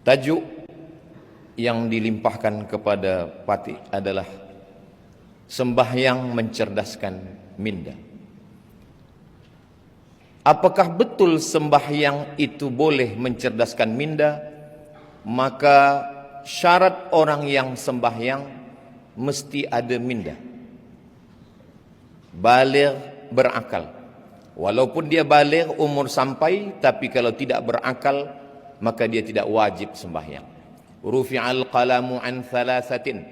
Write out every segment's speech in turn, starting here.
Tajuk yang dilimpahkan kepada Pati adalah sembahyang mencerdaskan minda. Apakah betul sembahyang itu boleh mencerdaskan minda? Maka syarat orang yang sembahyang mesti ada minda, baligh, berakal. Walaupun dia baligh, umur sampai, tapi kalau tidak berakal, maka dia tidak wajib sembahyang. Rufi'al qalamu an thalathatin.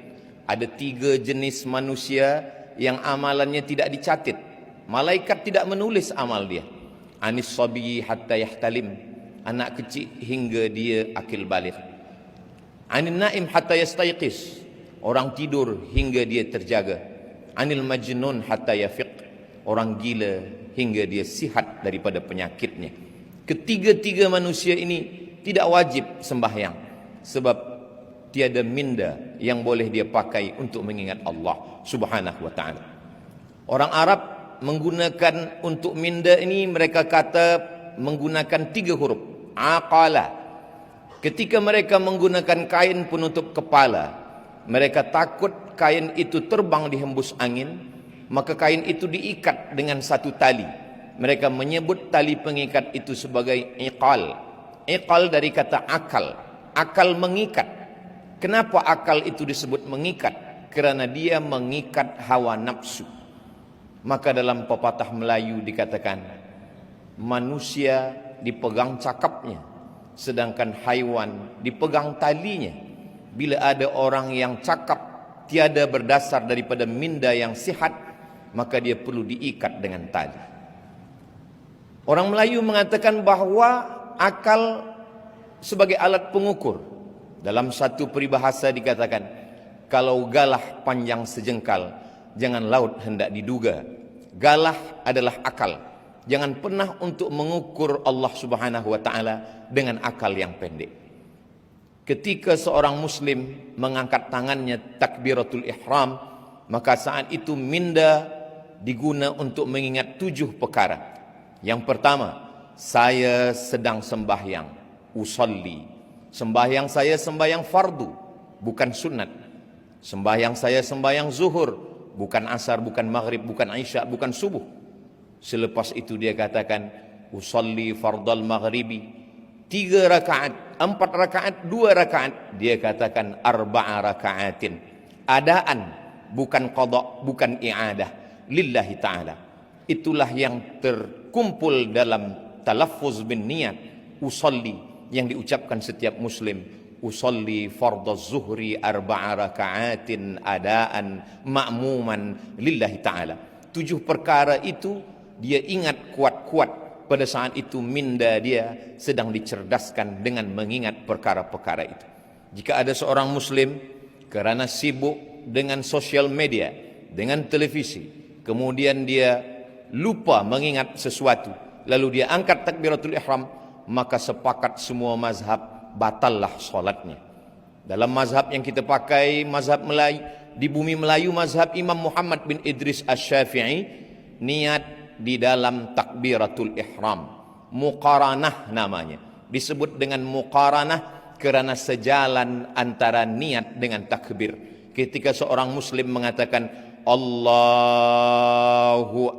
Ada 3 jenis manusia yang amalannya tidak dicatat. Malaikat tidak menulis amal dia. Anis sabiyi hatta yahtalim, anak kecil hingga dia akil baligh. Anil naim hatta yastayqis, orang tidur hingga dia terjaga. Anil majnun hatta yafiq, orang gila hingga dia sihat daripada penyakitnya. Ketiga-tiga manusia ini tidak wajib sembahyang, sebab tiada minda yang boleh dia pakai untuk mengingat Allah Subhanahu wa ta'ala. Orang Arab menggunakan untuk minda ini, mereka kata menggunakan 3 huruf, aqala. Ketika mereka menggunakan kain penutup kepala, mereka takut kain itu terbang dihembus angin, maka kain itu diikat dengan satu tali. Mereka menyebut tali pengikat itu sebagai iqal. Iqal dari kata akal. Akal mengikat. Kenapa akal itu disebut mengikat? Kerana dia mengikat hawa nafsu. Maka dalam pepatah Melayu dikatakan, manusia dipegang cakapnya, sedangkan haiwan dipegang talinya. Bila ada orang yang cakap tiada berdasar daripada minda yang sihat, maka dia perlu diikat dengan tali. Orang Melayu mengatakan bahawa akal sebagai alat pengukur. Dalam satu peribahasa dikatakan, kalau galah panjang sejengkal, jangan laut hendak diduga. Galah adalah akal. Jangan pernah untuk mengukur Allah Subhanahu wa ta'ala dengan akal yang pendek. Ketika seorang muslim mengangkat tangannya takbiratul ihram, maka saat itu minda diguna untuk mengingat 7 perkara. Yang pertama, saya sedang sembahyang, usolli. Sembahyang saya sembahyang fardu, bukan sunat. Sembahyang saya sembahyang zuhur, bukan asar, bukan maghrib, bukan isya, bukan subuh. Selepas itu dia katakan, usolli fardal maghribi, 3 rakaat, 4 rakaat, 2 rakaat. Dia katakan arba'a rakaatin. Adaan, bukan qada, bukan i'adah, lillahi ta'ala. Itulah yang terkumpul dalam talaffuz bin niat usolli yang diucapkan setiap muslim. Usolli fardaz zuhri arba'a raka'atin adaan ma'muman lillahi ta'ala. 7 perkara itu dia ingat kuat-kuat. Pada saat itu minda dia sedang dicerdaskan dengan mengingat perkara-perkara itu. Jika ada seorang muslim kerana sibuk dengan sosial media, dengan televisi, kemudian dia lupa mengingat sesuatu, lalu dia angkat takbiratul ihram, maka sepakat semua mazhab batallah solatnya. Dalam mazhab yang kita pakai, mazhab Melayu, di bumi Melayu, mazhab Imam Muhammad bin Idris Asy-Syafi'i, niat di dalam takbiratul ihram, muqaranah namanya. Disebut dengan muqaranah kerana sejalan antara niat dengan takbir. Ketika seorang muslim mengatakan Allahu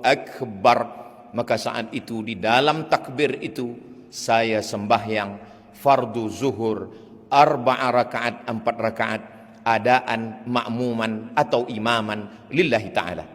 Akbar, maka saat itu di dalam takbir itu saya sembahyang fardu zuhur 4 rakaat, 4 rakaat adaan ma'muman atau imaman lillahi ta'ala.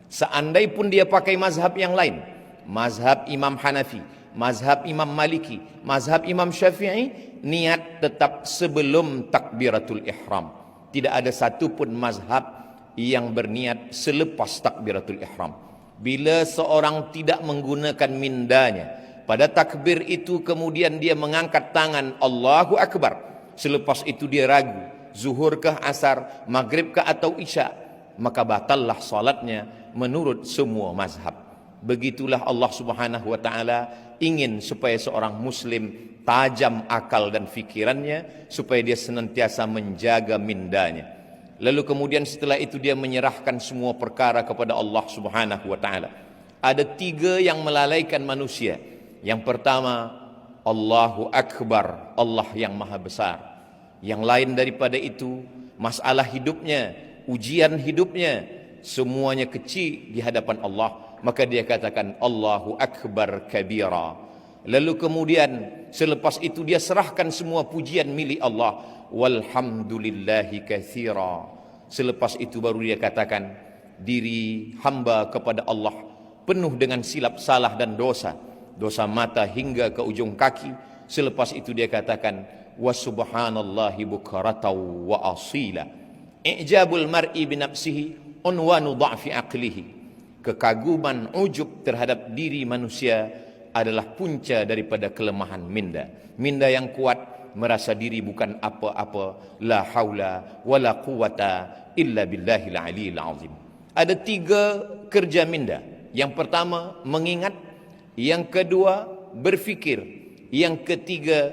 Seandai pun dia pakai mazhab yang lain, mazhab Imam Hanafi, mazhab Imam Maliki, mazhab Imam Syafi'i, niat tetap sebelum takbiratul ihram. Tidak ada satu pun mazhab yang berniat selepas takbiratul ihram. Bila seorang tidak menggunakan mindanya pada takbir itu, kemudian dia mengangkat tangan Allahu Akbar, selepas itu dia ragu, zuhur kah, asar, maghrib kah atau isya, maka batallah salatnya menurut semua mazhab. Begitulah Allah Subhanahu wa ta'ala ingin supaya seorang muslim tajam akal dan fikirannya, supaya dia senantiasa menjaga mindanya. Lalu kemudian setelah itu dia menyerahkan semua perkara kepada Allah Subhanahu wa ta'ala. Ada 3 yang melalaikan manusia. Yang pertama, Allahu Akbar, Allah yang maha besar. Yang lain daripada itu, masalah hidupnya, ujian hidupnya, semuanya kecil di hadapan Allah. Maka dia katakan Allahu Akbar kabira. Lalu kemudian selepas itu dia serahkan semua pujian milik Allah. Walhamdulillahi katsira. Selepas itu baru dia katakan diri hamba kepada Allah penuh dengan silap salah dan dosa. Dosa mata hingga ke ujung kaki. Selepas itu dia katakan wa subhanallahi bukratan wa asila. I'jabul mar'i bi nafsihi unwanu dha'fi aqlihi. Kekaguman ujub terhadap diri manusia adalah punca daripada kelemahan minda. Minda yang kuat merasa diri bukan apa-apa. La haula wala quwata illa billahil aliyil azim. Ada 3 kerja minda. Yang pertama mengingat, yang kedua berfikir, yang ketiga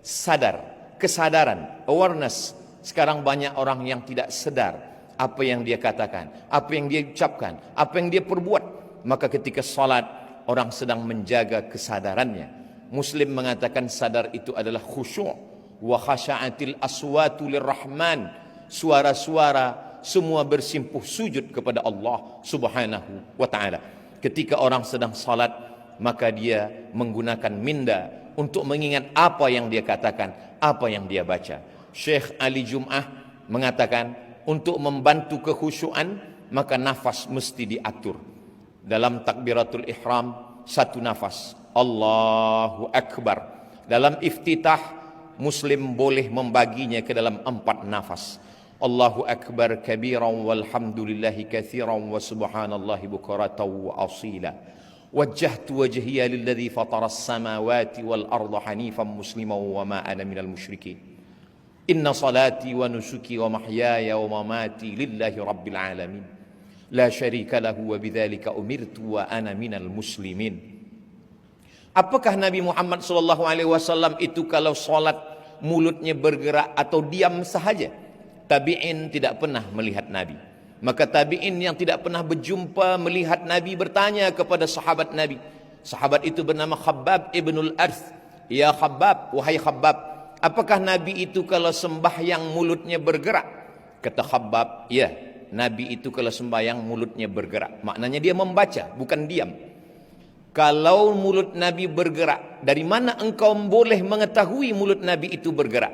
sadar, kesadaran, awareness. Sekarang banyak orang yang tidak sedar apa yang dia katakan, apa yang dia ucapkan, apa yang dia perbuat. Maka ketika salat, orang sedang menjaga kesadarannya. Muslim mengatakan sadar itu adalah khusyuk. Wa khasha'atil aswatu lirrahman. Suara-suara semua bersimpuh sujud kepada Allah subhanahu wa ta'ala. Ketika orang sedang salat, maka dia menggunakan minda untuk mengingat apa yang dia katakan, apa yang dia baca. Syekh Ali Jum'ah mengatakan untuk membantu kekhusyuan maka nafas mesti diatur. Dalam takbiratul ihram 1 nafas, Allahu Akbar. Dalam iftitah Muslim boleh membaginya ke dalam 4 nafas. Allahu Akbar kabiran walhamdulillahi katsiran wa subhanallahi bukratan wa asila. Wajjahtu wajhiya lilladzi fatara as-samawati wal arda hanifan musliman wa ma ana minal musyrikin. Inna salati wa nusuki wa mahyaya wa mamati lillahi rabbil alamin. La syarika lahu wa bidzalika umirtu wa ana minal muslimin. Apakah Nabi Muhammad SAW itu kalau salat mulutnya bergerak atau diam sahaja? Tabi'in tidak pernah melihat Nabi. Maka tabi'in yang tidak pernah berjumpa melihat Nabi bertanya kepada sahabat Nabi. Sahabat itu bernama Khabbab ibnul Arth. Ya Khabbab, wahai Khabbab, apakah Nabi itu kalau sembahyang mulutnya bergerak? Kata Khabbab, ya, Nabi itu kalau sembahyang mulutnya bergerak. Maknanya dia membaca, bukan diam. Kalau mulut Nabi bergerak, dari mana engkau boleh mengetahui mulut Nabi itu bergerak?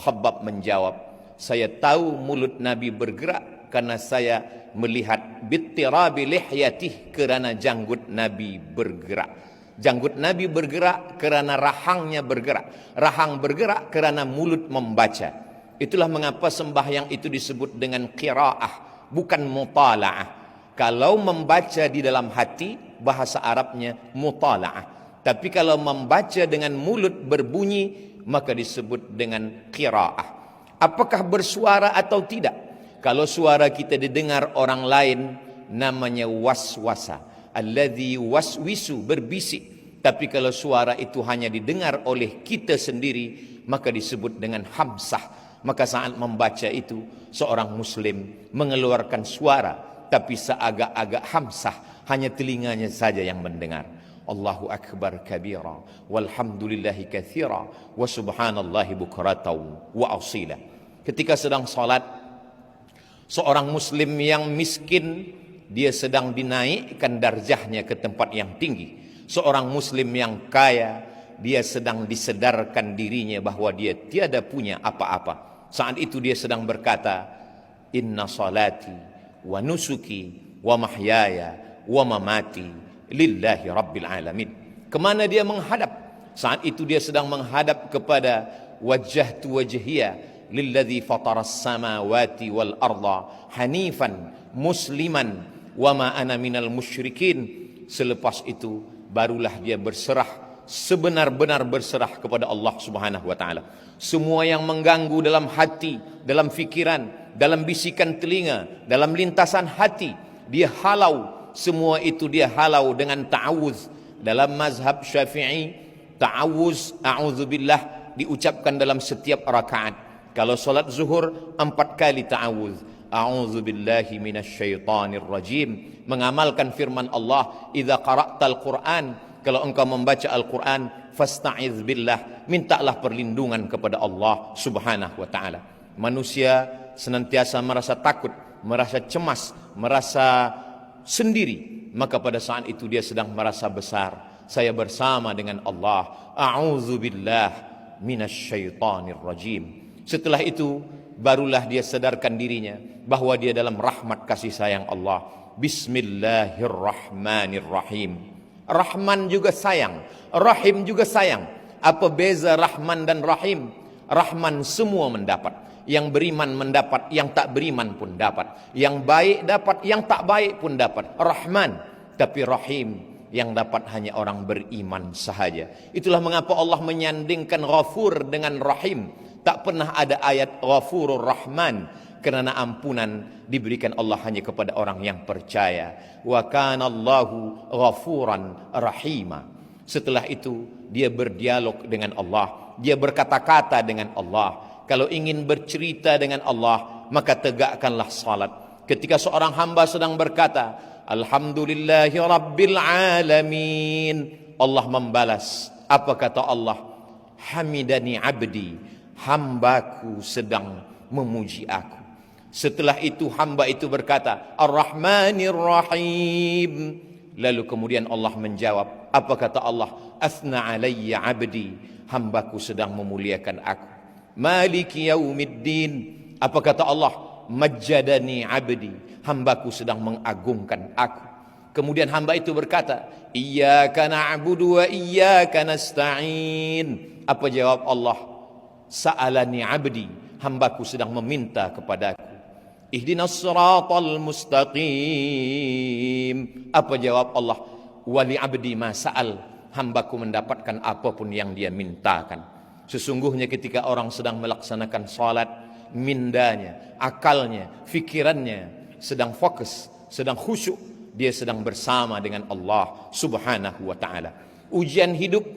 Khabbab menjawab, saya tahu mulut Nabi bergerak karena saya melihat bittirabi lihyatih, kerana janggut Nabi bergerak. Janggut Nabi bergerak kerana rahangnya bergerak. Rahang bergerak kerana mulut membaca. Itulah mengapa sembahyang itu disebut dengan qiraah, bukan mutala'ah. Kalau membaca di dalam hati, bahasa Arabnya mutala'ah. Tapi kalau membaca dengan mulut berbunyi, maka disebut dengan qiraah. Apakah bersuara atau tidak? Kalau suara kita didengar orang lain, namanya waswasa. Alladzi waswisu, berbisik. Tapi kalau suara itu hanya didengar oleh kita sendiri, maka disebut dengan hamsah. Maka saat membaca itu, seorang muslim mengeluarkan suara, tapi seagak-agak hamsah, hanya telinganya saja yang mendengar. Allahu Akbar kabira, walhamdulillahi katsira, wa subhanallahi bukratan wa asila. Ketika sedang salat, seorang muslim yang miskin, dia sedang dinaikkan darjahnya ke tempat yang tinggi. Seorang muslim yang kaya, dia sedang disedarkan dirinya bahwa dia tiada punya apa-apa. Saat itu dia sedang berkata, inna salati wa nusuki wa mahyaya wa mamati lillahi rabbil alamin. Kemana dia menghadap? Saat itu dia sedang menghadap kepada wajjahtu wajhiya lilladzi fataras samawati wal arda hanifan musliman wa ma ana minal musyrikin. Selepas itu barulah dia berserah, sebenar-benar berserah kepada Allah Subhanahu wa taala. Semua yang mengganggu dalam hati, dalam fikiran, dalam bisikan telinga, dalam lintasan hati, dia halau. Semua itu dia halau dengan ta'awuz. Dalam mazhab Syafi'i, ta'awuz a'udzubillah diucapkan dalam setiap rakaat. Kalau solat zuhur 4 kali ta'awudz. A'udzu billahi minasyaitonir rajim. Mengamalkan firman Allah, idza qara'tal Qur'an, kalau engkau membaca Al-Qur'an, fasta'iz billah, mintalah perlindungan kepada Allah Subhanahu wa taala. Manusia senantiasa merasa takut, merasa cemas, merasa sendiri, maka pada saat itu dia sedang merasa besar. Saya bersama dengan Allah. A'udzu billah minasyaitonir rajim. Setelah itu barulah dia sadarkan dirinya bahwa dia dalam rahmat kasih sayang Allah. Bismillahirrahmanirrahim. Rahman juga sayang, Rahim juga sayang. Apa beza Rahman dan Rahim? Rahman semua mendapat. Yang beriman mendapat, yang tak beriman pun dapat. Yang baik dapat, yang tak baik pun dapat. Rahman. Tapi Rahim, yang dapat hanya orang beriman sahaja. Itulah mengapa Allah menyandingkan Ghafur dengan Rahim. Tak pernah ada ayat Ghafurur Rahman, kerana ampunan diberikan Allah hanya kepada orang yang percaya. Wa kana Allahu Ghafuran Rahima. Setelah itu dia berdialog dengan Allah, dia berkata-kata dengan Allah. Kalau ingin bercerita dengan Allah, maka tegakkanlah salat. Ketika seorang hamba sedang berkata, Alhamdulillahi Rabbil Alamin, Allah membalas. Apa kata Allah? Hamidani abdi, hambaku sedang memuji aku. Setelah itu hamba itu berkata, Ar-Rahmanir Rahim. Lalu kemudian Allah menjawab. Apa kata Allah? Asna alayya abdi, hambaku sedang memuliakan aku. Maliki yaumiddin. Apa kata Allah? Majjadani abdi, hambaku sedang mengagungkan aku. Kemudian hamba itu berkata, Iyyaka na'budu wa iyyaka nasta'in. Apa jawab Allah? Sa'alani abdi, hambaku sedang meminta kepadaku. Ihdinas siratal mustaqim. Apa jawab Allah? Wali abdi ma sa'al, hambaku mendapatkan apapun yang dia mintakan. Sesungguhnya ketika orang sedang melaksanakan salat, mindanya, akalnya, fikirannya sedang fokus, sedang khusyuk, dia sedang bersama dengan Allah Subhanahu wa taala. Ujian hidup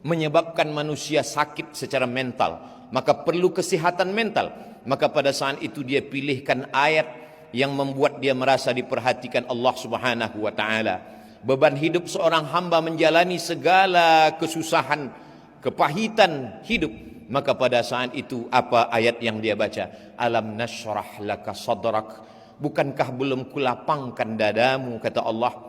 menyebabkan manusia sakit secara mental, maka perlu kesehatan mental. Maka pada saat itu dia pilihkan ayat yang membuat dia merasa diperhatikan Allah Subhanahu wa taala. Beban hidup seorang hamba menjalani segala kesusahan, kepahitan hidup. Maka pada saat itu apa ayat yang dia baca? Alam nashrah laka sadrak. Bukankah belum kulapangkan dadamu, kata Allah.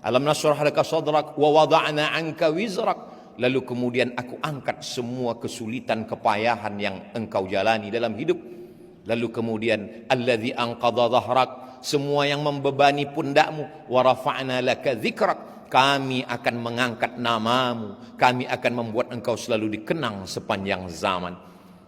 Alam nashrah laka sadrak wa wada'na anka wizrak. Lalu kemudian aku angkat semua kesulitan, kepayahan yang engkau jalani dalam hidup. Lalu kemudian alladzi anqadha dhahrak, semua yang membebani pundakmu. Wa rafa'na laka dzikrak, kami akan mengangkat namamu, kami akan membuat engkau selalu dikenang sepanjang zaman.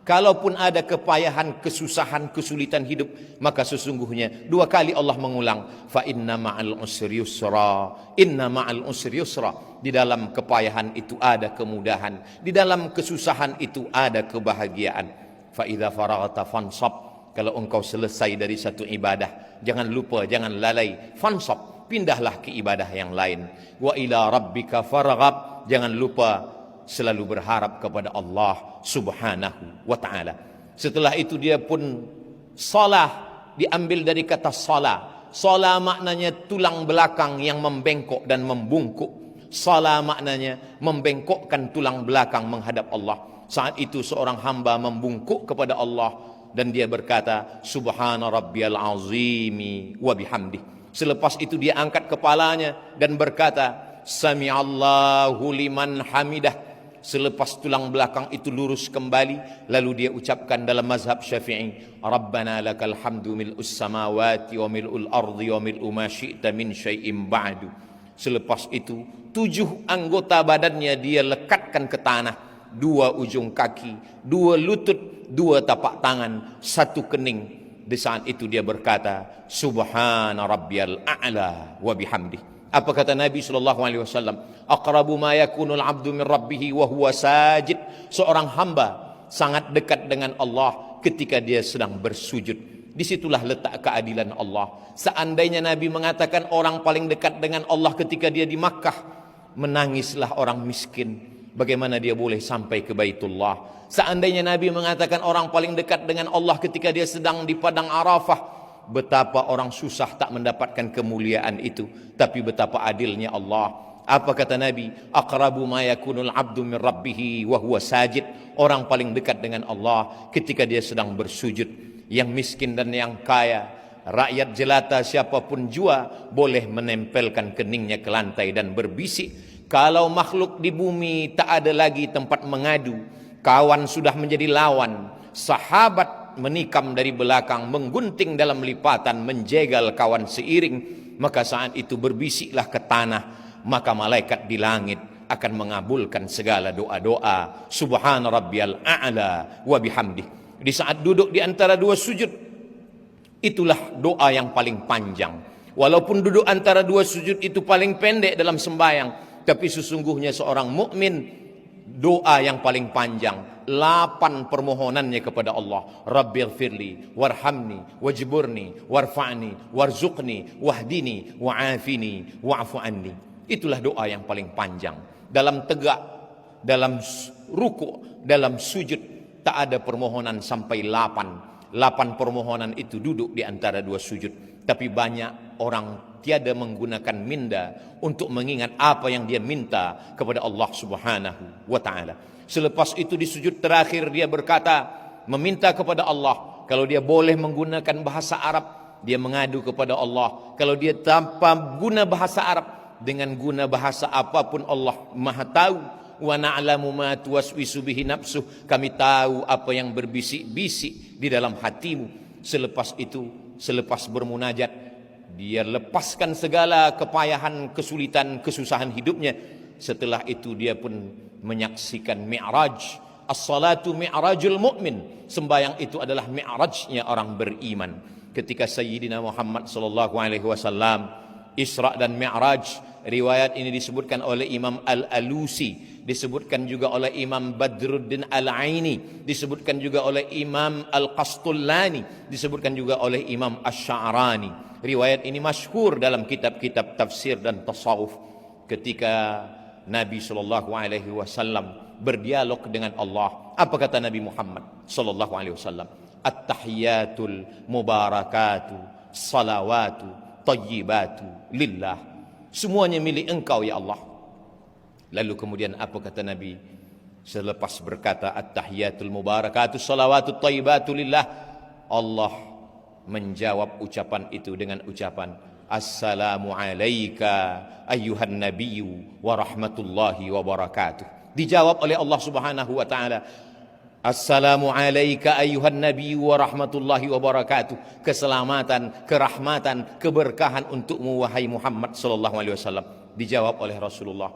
Kalaupun ada kepayahan, kesusahan, kesulitan hidup, maka sesungguhnya 2 kali Allah mengulang, fa inna ma'al usri yusra, inna ma'al usri yusra. Di dalam kepayahan itu ada kemudahan, di dalam kesusahan itu ada kebahagiaan. Fa idza faraghta fansab, kalau engkau selesai dari satu ibadah, jangan lupa, jangan lalai, fansab, pindahlah ke ibadah yang lain. Wa ila rabbika farghab, jangan lupa selalu berharap kepada Allah Subhanahu wa taala. Setelah itu dia pun salah, diambil dari kata salah. Salah maknanya tulang belakang yang membengkok dan membungkuk. Salah maknanya membengkokkan tulang belakang menghadap Allah. Saat itu seorang hamba membungkuk kepada Allah dan dia berkata, Subhana rabbiyal azimi wa bihamdih. Selepas itu dia angkat kepalanya dan berkata, Sami'allahu liman hamidah. Selepas tulang belakang itu lurus kembali, lalu dia ucapkan dalam mazhab Syafi'i, Rabbana lakal hamdu mil'us samawati wa mil'ul ardi wa mil'u ma syi'ta min syai'im ba'du. Selepas itu 7 anggota badannya dia lekatkan ke tanah, 2 ujung kaki, 2 lutut, 2 tapak tangan, 1 kening. Di saat itu dia berkata, Subhana rabbiyal a'la wa bihamdih. Apa kata Nabi SAW? Aqrabu ma yakunul abdu min rabbih wa huwa sajid. Seorang hamba sangat dekat dengan Allah ketika dia sedang bersujud. Disitulah letak keadilan Allah. Seandainya Nabi mengatakan orang paling dekat dengan Allah ketika dia di Makkah, menangislah orang miskin, bagaimana dia boleh sampai ke Baitullah? Seandainya Nabi mengatakan orang paling dekat dengan Allah ketika dia sedang di padang Arafah, betapa orang susah tak mendapatkan kemuliaan itu. Tapi betapa adilnya Allah. Apa kata Nabi? Aqrabu ma yakunul abdu min rabbih wa huwa sajid. Orang paling dekat dengan Allah ketika dia sedang bersujud. Yang miskin dan yang kaya, rakyat jelata siapapun jua boleh menempelkan keningnya ke lantai dan berbisik. Kalau makhluk di bumi tak ada lagi tempat mengadu, kawan sudah menjadi lawan, sahabat menikam dari belakang, menggunting dalam lipatan, menjegal kawan seiring, maka saat itu berbisiklah ke tanah, maka malaikat di langit akan mengabulkan segala doa-doa. Subhana rabbiyal a'la wa bihamdih. Di saat duduk di antara dua sujud, itulah doa yang paling panjang. Walaupun duduk antara dua sujud itu paling pendek dalam sembahyang, tapi sesungguhnya seorang mukmin doa yang paling panjang, 8 permohonannya kepada Allah. Rabbighfirli warhamni wajburni warfa'ni warzuqni wahdini wa'afini wa'fu anni. Itulah doa yang paling panjang. Dalam tegak, dalam ruku', dalam sujud, tak ada permohonan sampai 8 permohonan itu duduk di antara dua sujud. Tapi banyak orang tiada menggunakan minda untuk mengingat apa yang dia minta kepada Allah Subhanahu wa ta'ala. Selepas itu di sujud terakhir dia berkata, meminta kepada Allah. Kalau dia boleh menggunakan bahasa Arab, dia mengadu kepada Allah. Kalau dia tanpa guna bahasa Arab, dengan guna bahasa apapun Allah Maha tahu. Wa na'lamu ma tuwaswisu bihi nafsuh. Kami tahu apa yang berbisik-bisik di dalam hatimu. Selepas itu, selepas bermunajat, dia lepaskan segala kepayahan, kesulitan, kesusahan hidupnya. Setelah itu dia pun menyaksikan mi'raj. As-salatu mi'rajul mu'min. Sembahyang itu adalah mi'rajnya orang beriman. Ketika Sayyidina Muhammad sallallahu alaihi wasallam Isra dan Mi'raj, riwayat ini disebutkan oleh Imam Al-Alusi, disebutkan juga oleh Imam Badruddin Al-Aini, disebutkan juga oleh Imam Al-Qastullani, disebutkan juga oleh Imam Asy-Sya'rani. Riwayat ini masyhur dalam kitab-kitab tafsir dan tasawuf. Ketika Nabi sallallahu alaihi wasallam berdialog dengan Allah, apa kata Nabi Muhammad sallallahu alaihi wasallam? At-tahiyatul mubarakatu salawatu tayyibatu lillah. Semuanya milik engkau ya Allah. Lalu kemudian apa kata Nabi selepas berkata at-tahiyatul mubarakatuh salawatut thayyibatu lillah? Allah menjawab ucapan itu dengan ucapan assalamu alayka ayyuhan nabiyyu wa rahmatullahi wa barakatuh. Dijawab oleh Allah Subhanahu wa taala, assalamu alayka ayyuhan nabiyyu wa rahmatullahi wa barakatuh. Keselamatan, kerahmatan, keberkahan untukmu wahai Muhammad sallallahu alaihi wasallam. Dijawab oleh Rasulullah,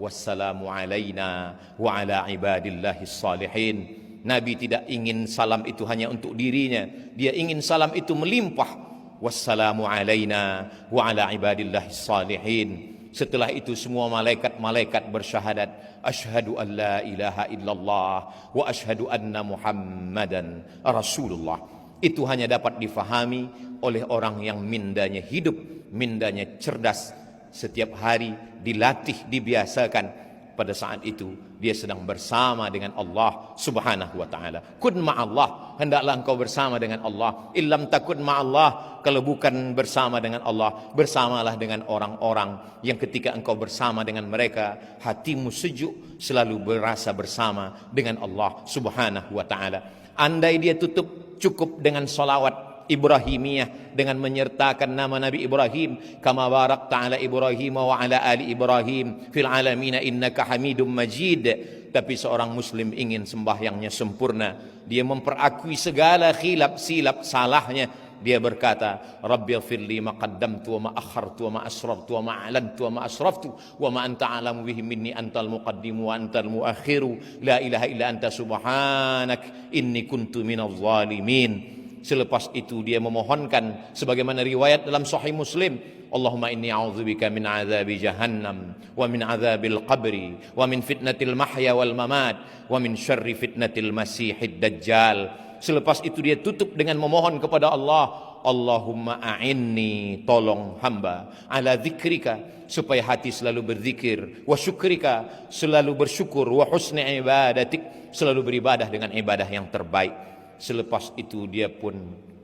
wassalamu alaina wa ala ibadillahis salihin. Nabi tidak ingin salam itu hanya untuk dirinya, dia ingin salam itu melimpah. Wassalamu alaina wa ala ibadillahis salihin. Setelah itu semua malaikat-malaikat bersyahadat, asyhadu an la ilaha illallah wa asyhadu anna Muhammadan Rasulullah. Itu hanya dapat difahami oleh orang yang mindanya hidup, mindanya cerdas. Setiap hari dilatih, dibiasakan. Pada saat itu dia sedang bersama dengan Allah Subhanahu wa taala. Kun ma'allah, hendaklah engkau bersama dengan Allah. Illam takun ma'allah, kalau bukan bersama dengan Allah, bersamalah dengan orang-orang yang ketika engkau bersama dengan mereka, hatimu sejuk, selalu berasa bersama dengan Allah Subhanahu wa taala. Andai dia cukup dengan salawat Ibrahimiyah, dengan menyertakan nama Nabi Ibrahim, kama barakta ala Ibrahim wa ala ali Ibrahim fil alamin innaka Hamidum Majid. Tapi seorang muslim ingin sembahyangnya sempurna, dia memperakui segala silap salahnya. Dia berkata, Rabbighfirli ma qaddamtu wa ma akhartu wa ma asrartu wa ma a'lantu wa ma asraftu wa ma anta a'lamu bihi minni antal muqaddimu wa antal muakhiru la ilaha illa anta subhanak inni kuntu minadh dhalimin. Selepas itu dia memohonkan sebagaimana riwayat dalam Sahih Muslim, Allahumma inni a'udzubika min azabi jahannam wa min azabil qabri wa min fitnatil mahya wal mamat wa min syarri fitnatil masihid dajjal. Selepas itu dia tutup dengan memohon kepada Allah, Allahumma a'inni, tolong hamba, ala dzikrika, supaya hati selalu berzikir, wa syukrika, selalu bersyukur, wa husni ibadatik, selalu beribadah dengan ibadah yang terbaik. Selepas itu dia pun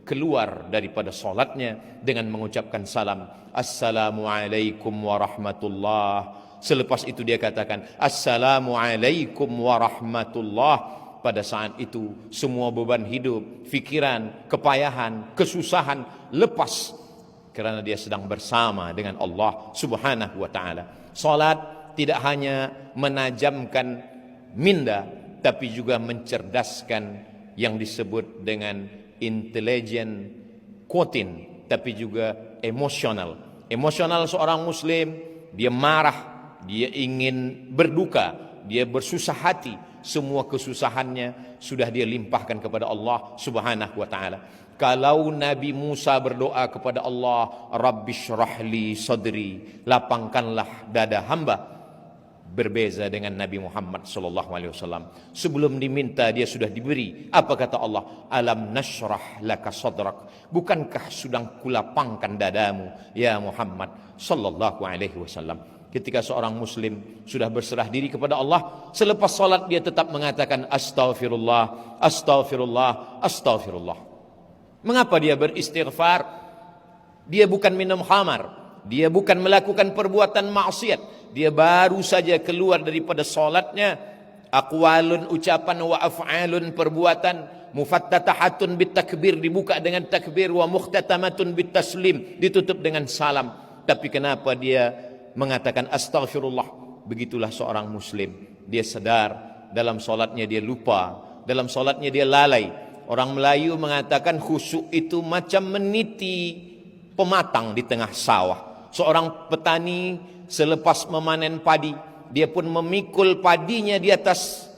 keluar daripada solatnya dengan mengucapkan salam, Assalamualaikum warahmatullah. Selepas itu dia katakan, Assalamualaikum warahmatullah. Pada saat itu semua beban hidup, fikiran, kepayahan, kesusahan lepas, kerana dia sedang bersama dengan Allah Subhanahu wa ta'ala. Salat tidak hanya menajamkan minda, tapi juga mencerdaskan yang disebut dengan intelligent quotient, tapi juga emosional. Emosional seorang muslim, dia marah, dia ingin berduka, dia bersusah hati, semua kesusahannya sudah dia limpahkan kepada Allah Subhanahu wa ta'ala. Kalau Nabi Musa berdoa kepada Allah, Rabbi syrahli sadri, lapangkanlah dada hamba, berbeza dengan Nabi Muhammad sallallahu alaihi wasallam. Sebelum diminta dia sudah diberi. Apa kata Allah? Alam nashrah laka sadrak, bukankah sudah kulapangkan dadamu ya Muhammad sallallahu alaihi wasallam. Ketika seorang muslim sudah berserah diri kepada Allah, selepas salat dia tetap mengatakan astaghfirullah, astaghfirullah, astaghfirullah. Mengapa dia beristighfar? Dia bukan minum khamar, dia bukan melakukan perbuatan maksiat, dia baru saja keluar daripada salatnya, aqwalun ucapan wa af'alun perbuatan, mufattatahatun bitakbir dibuka dengan takbir, wa mukhtatamatun bitaslim ditutup dengan salam. Tapi kenapa dia mengatakan astaghfirullah? Begitulah seorang muslim, dia sadar dalam solatnya dia lupa, dalam solatnya dia lalai. Orang Melayu mengatakan khusyuk itu macam meniti pematang di tengah sawah. Seorang petani selepas memanen padi, dia pun memikul padinya di atas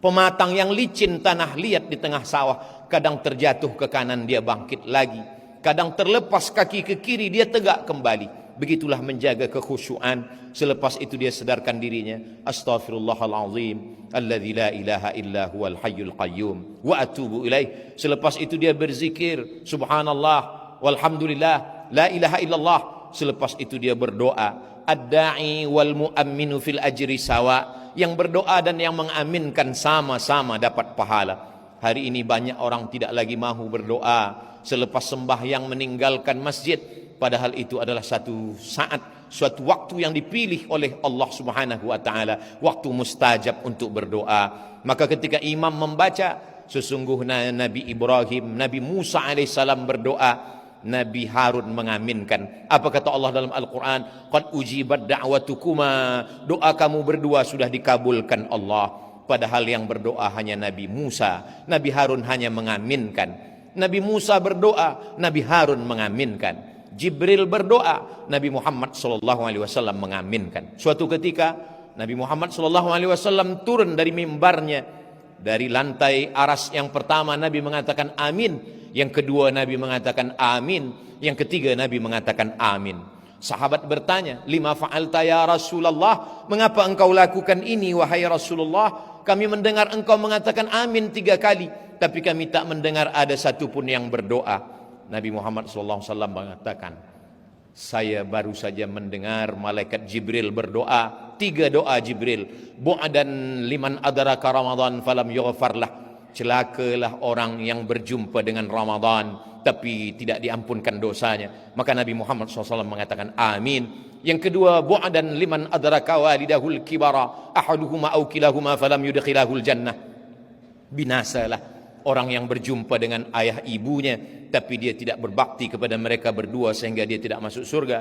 pematang yang licin, tanah liat di tengah sawah. Kadang terjatuh ke kanan, dia bangkit lagi. Kadang terlepas kaki ke kiri, dia tegak kembali. Begitulah menjaga kekhusyuan. Selepas itu dia sedarkan dirinya, astaghfirullahalazim alladzi la ilaha illa huwal hayyul qayyum wa atubu ilaih. Selepas itu dia berzikir subhanallah walhamdulillah la ilaha illallah. Selepas itu dia berdoa, ad-da'i wal mu'amminu fil ajri sawa, yang berdoa dan yang mengaminkan sama-sama dapat pahala. Hari ini banyak orang tidak lagi mahu berdoa selepas sembahyang meninggalkan masjid, padahal itu adalah satu saat, suatu waktu yang dipilih oleh Allah Subhanahu wa ta'ala, waktu mustajab untuk berdoa. Maka ketika imam membaca, sesungguhnya Nabi Ibrahim, Nabi Musa alaihissalam berdoa, Nabi Harun mengaminkan. Apa kata Allah dalam Al-Quran? Qad ujibat da'watukuma, doa kamu berdua sudah dikabulkan Allah. Padahal yang berdoa hanya Nabi Musa, Nabi Harun hanya mengaminkan. Nabi Musa berdoa, Nabi Harun mengaminkan. Jibril berdoa, Nabi Muhammad sallallahu alaihi wasallam mengaminkan. Suatu ketika Nabi Muhammad sallallahu alaihi wasallam turun dari mimbarnya, dari lantai aras yang pertama Nabi mengatakan amin, yang kedua Nabi mengatakan amin, yang ketiga Nabi mengatakan amin. Sahabat bertanya, lima fa'alta ya Rasulullah, mengapa engkau lakukan ini wahai Rasulullah? Kami mendengar engkau mengatakan amin 3 kali, tapi kami tak mendengar ada satupun yang berdoa. Nabi Muhammad SAW mengatakan, saya baru saja mendengar malaikat Jibril berdoa, 3 doa Jibril. Bu'adan liman adraka Ramadan falam yughfarlah, celakalah orang yang berjumpa dengan Ramadan tapi tidak diampunkan dosanya. Maka Nabi Muhammad SAW mengatakan amin. Yang kedua, bu'adan liman adraka walidahul kibara ahaduhuma aw kilahuma falam yudkhilahul jannah, binasalah orang yang berjumpa dengan ayah ibunya tapi dia tidak berbakti kepada mereka berdua sehingga dia tidak masuk surga.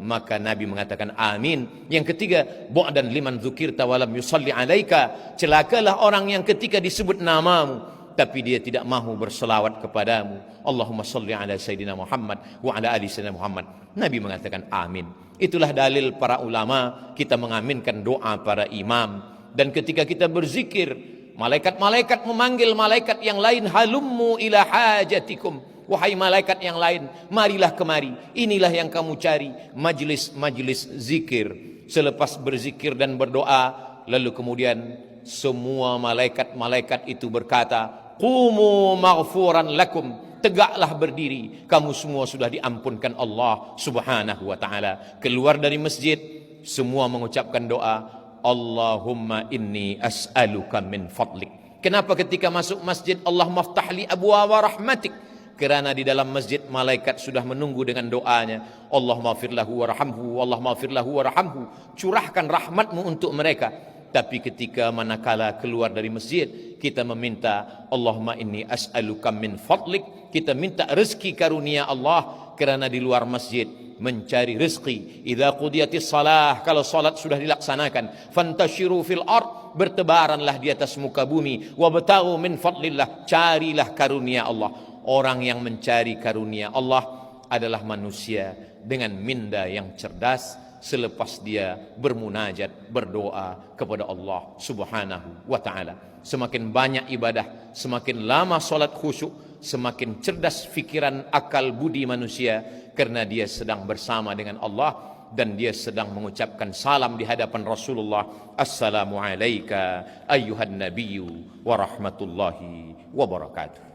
Maka Nabi mengatakan amin. Yang ketiga, bu'dan liman dzukirta wa lam yusalli alaika, celakalah orang yang ketika disebut namamu tapi dia tidak mahu berselawat kepadamu. Allahumma salli ala sayyidina Muhammad wa ala ali sayyidina Muhammad. Nabi mengatakan amin. Itulah dalil para ulama kita mengaminkan doa para imam. Dan ketika kita berzikir, malaikat-malaikat memanggil malaikat yang lain, halummu ila hajatikum, wahai malaikat yang lain, marilah kemari, inilah yang kamu cari, majlis-majlis zikir. Selepas berzikir dan berdoa, lalu kemudian semua malaikat-malaikat itu berkata, qumu maghfuran lakum, tegaklah berdiri, kamu semua sudah diampunkan Allah Subhanahu wa taala. Keluar dari masjid, semua mengucapkan doa, Allahumma inni as'aluka min fadlik. Kenapa ketika masuk masjid Allah maftahli abwaaba rahmatik? Kerana di dalam masjid malaikat sudah menunggu dengan doanya, Allahumma firlahu warhamhu, Allahumma firlahu warhamhu. Curahkan rahmatmu untuk mereka. Tapi ketika manakala keluar dari masjid, kita meminta Allahumma inni as'aluka min fadlik, kita minta rezeki karunia Allah. Kerana di luar masjid mencari rezeki. Idza qudiyatis salah, kalau salat sudah dilaksanakan, fantashiru fil ard, bertebaranlah di atas muka bumi, wabtaghu min fadlillah, carilah karunia Allah. Orang yang mencari karunia Allah adalah manusia dengan minda yang cerdas selepas dia bermunajat, berdoa kepada Allah Subhanahu wa taala. Semakin banyak ibadah, semakin lama solat khusyuk, semakin cerdas fikiran, akal, budi manusia, karena dia sedang bersama dengan Allah dan dia sedang mengucapkan salam di hadapan Rasulullah. Assalamu alayka ayyuhan nabiyyu wa rahmatullahi wa barakatuh.